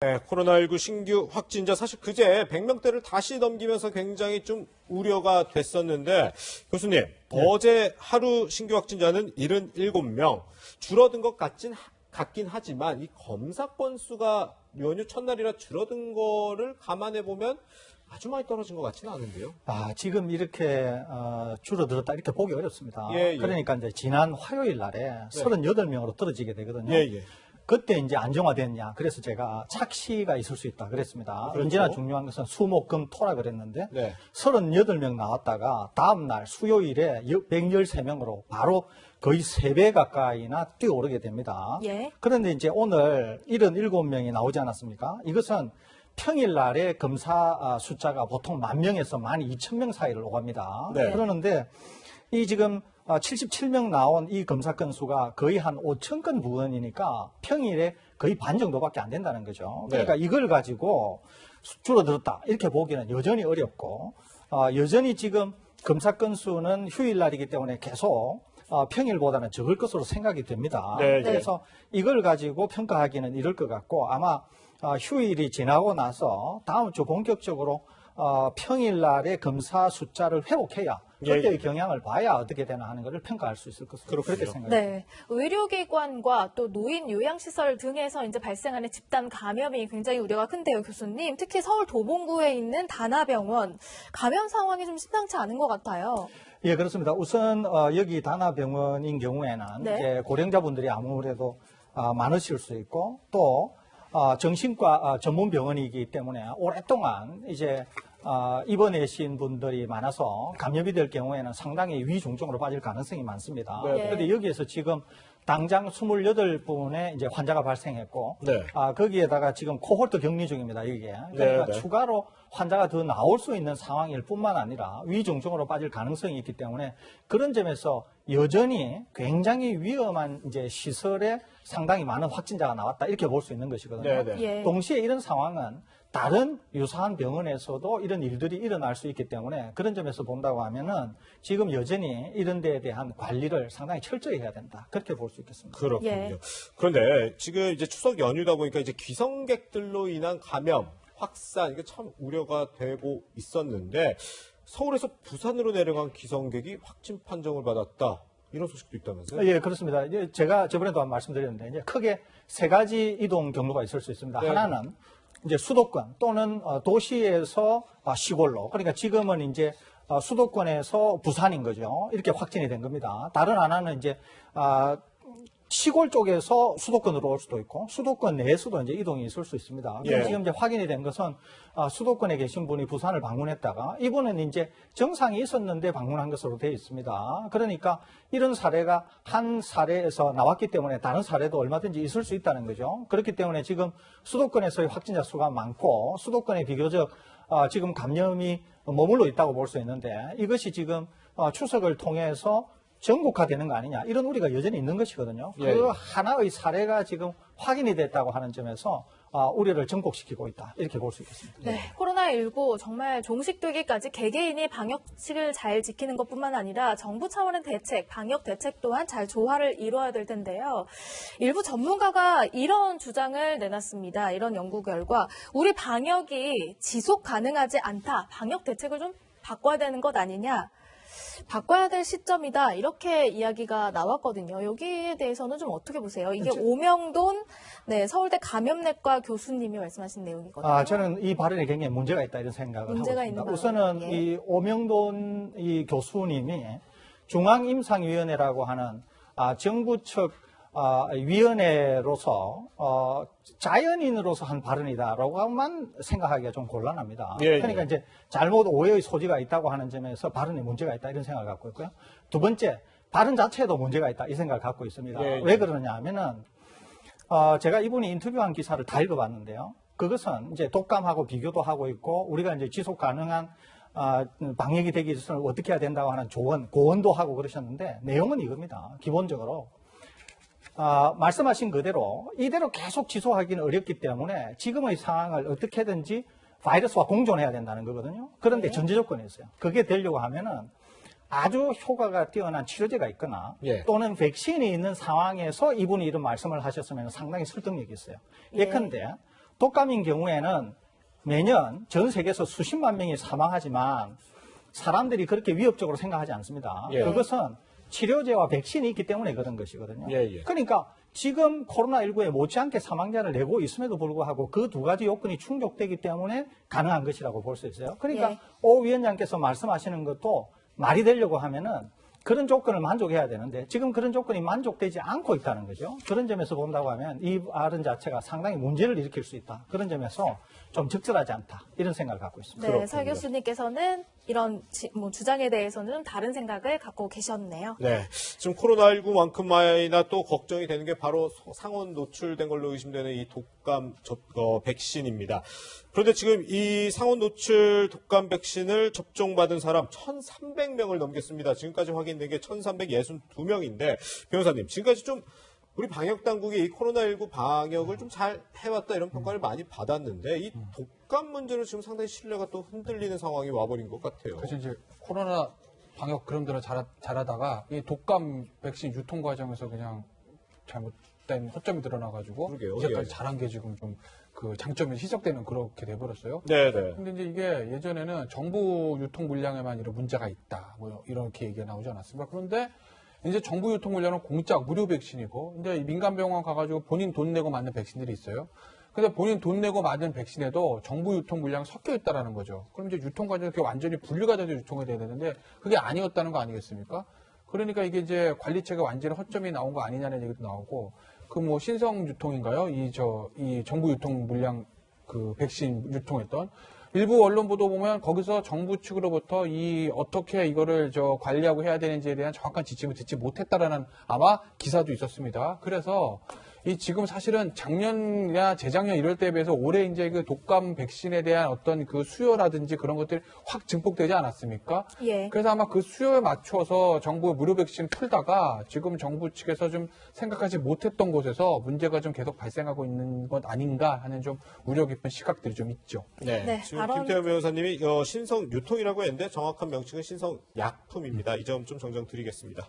네, 코로나19 신규 확진자 사실 그제 100명대를 다시 넘기면서 굉장히 좀 우려가 됐었는데 교수님 어제 하루 신규 확진자는 77명 줄어든 것 같긴 하지만 이 검사 건수가 연휴 첫날이라 줄어든 거를 감안해 보면 아주 많이 떨어진 것 같지는 않은데요. 지금 이렇게 줄어들었다 이렇게 보기 어렵습니다. 예. 그러니까 이제 지난 화요일 날에 38명으로 떨어지게 되거든요. 예. 그때 이제 안정화됐냐. 그래서 제가 착시가 있을 수 있다 그랬습니다. 그렇죠. 언제나 중요한 것은 수, 목, 금, 토라 그랬는데 네. 38명 나왔다가 다음날 수요일에 113명으로 바로 거의 3배 가까이나 뛰어오르게 됩니다. 예. 그런데 이제 오늘 77명이 나오지 않았습니까? 이것은 평일날에 검사 숫자가 보통 10,000명에서 12,000명 사이를 오갑니다. 네. 그러는데 이 지금 77명 나온 이 검사 건수가 거의 한 5,000건 부근이니까 평일에 거의 반 정도밖에 안 된다는 거죠. 그러니까 이걸 가지고 줄어들었다 이렇게 보기는 여전히 어렵고 여전히 지금 검사 건수는 휴일날이기 때문에 계속 평일보다는 적을 것으로 생각이 됩니다. 네. 그래서 이걸 가지고 평가하기는 이럴 것 같고 아마 휴일이 지나고 나서 다음 주 본격적으로 평일날의 검사 숫자를 회복해야 그때의 경향을 봐야 어떻게 되나 하는 것을 평가할 수 있을 것으로 그렇게 생각합니다. 네. 의료기관과 또 노인 요양시설 등에서 이제 발생하는 집단 감염이 굉장히 우려가 큰데요, 교수님. 특히 서울 도봉구에 있는 다나병원 감염 상황이 좀 심상치 않은 것 같아요. 예, 그렇습니다. 우선 여기 다나병원인 경우에는 네. 이제 고령자분들이 아무래도 많으실 수 있고 또 정신과 전문 병원이기 때문에 오랫동안 이제 입원하신 분들이 많아서 감염이 될 경우에는 상당히 위중증으로 빠질 가능성이 많습니다. 네. 그런데 여기에서 지금 당장 28분의 이제 환자가 발생했고, 네. 거기에다가 지금 코홀트 격리 중입니다, 이게. 그러니까 네. 추가로 환자가 더 나올 수 있는 상황일 뿐만 아니라 위중증으로 빠질 가능성이 있기 때문에 그런 점에서 여전히 굉장히 위험한 이제 시설에 상당히 많은 확진자가 나왔다, 이렇게 볼 수 있는 것이거든요. 네. 예. 동시에 이런 상황은 다른 유사한 병원에서도 이런 일들이 일어날 수 있기 때문에 그런 점에서 본다고 하면은 지금 여전히 이런 데에 대한 관리를 상당히 철저히 해야 된다. 그렇게 볼 수 있겠습니다. 그렇군요. 예. 그런데 지금 이제 추석 연휴다 보니까 이제 귀성객들로 인한 감염, 확산, 이게 참 우려가 되고 있었는데 서울에서 부산으로 내려간 귀성객이 확진 판정을 받았다. 이런 소식도 있다면서요? 예, 그렇습니다. 이제 제가 저번에도 말씀드렸는데 이제 크게 세 가지 이동 경로가 있을 수 있습니다. 네. 하나는 이제 수도권 또는 도시에서 시골로. 그러니까 지금은 이제 수도권에서 부산인 거죠. 이렇게 확진이 된 겁니다. 다른 하나는 이제 시골 쪽에서 수도권으로 올 수도 있고 수도권 내에서도 이제 이동이 있을 수 있습니다. 예. 지금 이제 확인이 된 것은 수도권에 계신 분이 부산을 방문했다가 이분은 이제 정상이 있었는데 방문한 것으로 되어 있습니다. 그러니까 이런 사례가 한 사례에서 나왔기 때문에 다른 사례도 얼마든지 있을 수 있다는 거죠. 그렇기 때문에 지금 수도권에서의 확진자 수가 많고 수도권에 비교적 지금 감염이 머물러 있다고 볼 수 있는데 이것이 지금 추석을 통해서 전국화되는 거 아니냐 이런 우려가 여전히 있는 것이거든요. 예. 그 하나의 사례가 지금 확인이 됐다고 하는 점에서 우려를 증폭시키고 있다 이렇게 볼 수 있겠습니다. 네, 코로나19 정말 종식되기까지 개개인이 방역식을 잘 지키는 것뿐만 아니라 정부 차원의 대책, 방역 대책 또한 잘 조화를 이뤄야 될 텐데요. 일부 전문가가 이런 주장을 내놨습니다. 이런 연구 결과 우리 방역이 지속 가능하지 않다. 방역 대책을 좀 바꿔야 되는 것 아니냐. 바꿔야 될 시점이다. 이렇게 이야기가 나왔거든요. 여기에 대해서는 좀 어떻게 보세요? 이게 오명돈 서울대 감염내과 교수님이 말씀하신 내용이거든요. 저는 이 발언에 굉장히 문제가 있다 이런 생각을 문제가 하고 있습니다. 있는 우선은 발언. 예. 이 오명돈 이 교수님이 중앙임상위원회라고 하는 정부 측 위원회로서 자연인으로서 한 발언이다라고만 생각하기가 좀 곤란합니다. 예. 그러니까 이제 잘못 오해의 소지가 있다고 하는 점에서 발언에 문제가 있다 이런 생각을 갖고 있고요. 두 번째, 발언 자체에도 문제가 있다 이 생각을 갖고 있습니다. 예. 왜 그러냐 하면은 제가 이분이 인터뷰한 기사를 다 읽어봤는데요. 그것은 이제 독감하고 비교도 하고 있고 우리가 이제 지속 가능한 방역이 되기 위해서는 어떻게 해야 된다고 하는 조언, 고언도 하고 그러셨는데 내용은 이겁니다. 기본적으로 말씀하신 그대로 이대로 계속 지속하기는 어렵기 때문에 지금의 상황을 어떻게든지 바이러스와 공존해야 된다는 거거든요. 그런데 전제 조건이 있어요. 그게 되려고 하면은 아주 효과가 뛰어난 치료제가 있거나 예. 또는 백신이 있는 상황에서 이분이 이런 말씀을 하셨으면 상당히 설득력이 있어요. 예컨대 독감인 경우에는 매년 전 세계에서 수십만 명이 사망하지만 사람들이 그렇게 위협적으로 생각하지 않습니다. 예. 그것은 치료제와 백신이 있기 때문에 그런 것이거든요. 예. 그러니까 지금 코로나19에 못지않게 사망자를 내고 있음에도 불구하고 그 두 가지 요건이 충족되기 때문에 가능한 것이라고 볼 수 있어요. 그러니까 예. 오 위원장께서 말씀하시는 것도 말이 되려고 하면은 그런 조건을 만족해야 되는데 지금 그런 조건이 만족되지 않고 있다는 거죠. 그런 점에서 본다고 하면 이 발언 자체가 상당히 문제를 일으킬 수 있다. 그런 점에서 좀 적절하지 않다. 이런 생각을 갖고 있습니다. 네, 서 교수님께서는 이런 주장에 대해서는 좀 다른 생각을 갖고 계셨네요. 네. 지금 코로나19만큼이나 또 걱정이 되는 게 바로 상온 노출된 걸로 의심되는 이 독감 백신입니다. 그런데 지금 이 상온 노출 독감 백신을 접종받은 사람 1,300명을 넘겼습니다. 지금까지 확인된 게 1,362명인데 변호사님, 지금까지 좀 우리 방역 당국이 이 코로나19 방역을 좀 잘 해왔다 이런 평가를 많이 받았는데 이 독감 문제로 지금 상당히 신뢰가 또 흔들리는 상황이 와버린 것 같아요. 그래서 이제 코로나 방역 그럼대로 잘하다가 이 독감 백신 유통 과정에서 그냥 잘못된 허점이 드러나가지고 그러게요. 이제까지 예. 잘한 게 지금 좀 그 장점이 희석되는 그렇게 돼버렸어요. 네네. 근데 이제 이게 예전에는 정부 유통 물량에만 이런 문제가 있다, 뭐 이렇게 얘기가 나오지 않았습니까? 그런데 이제 정부 유통 물량은 공짜 무료 백신이고, 이제 민간 병원 가가지고 본인 돈 내고 맞는 백신들이 있어요. 근데 본인 돈 내고 맞은 백신에도 정부 유통 물량이 섞여 있다라는 거죠. 그럼 이제 유통 과정에서 그게 완전히 분리가 돼서 유통이 돼야 되는데 그게 아니었다는 거 아니겠습니까? 그러니까 이게 이제 관리체가 완전히 허점이 나온 거 아니냐는 얘기도 나오고, 그 뭐 신성 유통인가요? 이 정부 유통 물량 그 백신 유통했던 일부 언론 보도 보면 거기서 정부 측으로부터 어떻게 이거를 관리하고 해야 되는지에 대한 정확한 지침을 듣지 못했다라는 아마 기사도 있었습니다. 그래서 지금 사실은 작년이나 재작년 이럴 때에 비해서 올해 이제 그 독감 백신에 대한 어떤 그 수요라든지 그런 것들이 확 증폭되지 않았습니까? 예. 그래서 아마 그 수요에 맞춰서 정부 무료 백신 풀다가 지금 정부 측에서 좀 생각하지 못했던 곳에서 문제가 좀 계속 발생하고 있는 것 아닌가 하는 좀 우려 깊은 시각들이 좀 있죠. 네. 네, 지금 발언- 김태현 변호사님이 신성 유통이라고 했는데 정확한 명칭은 신성 약품입니다. 이 점 좀 정정드리겠습니다.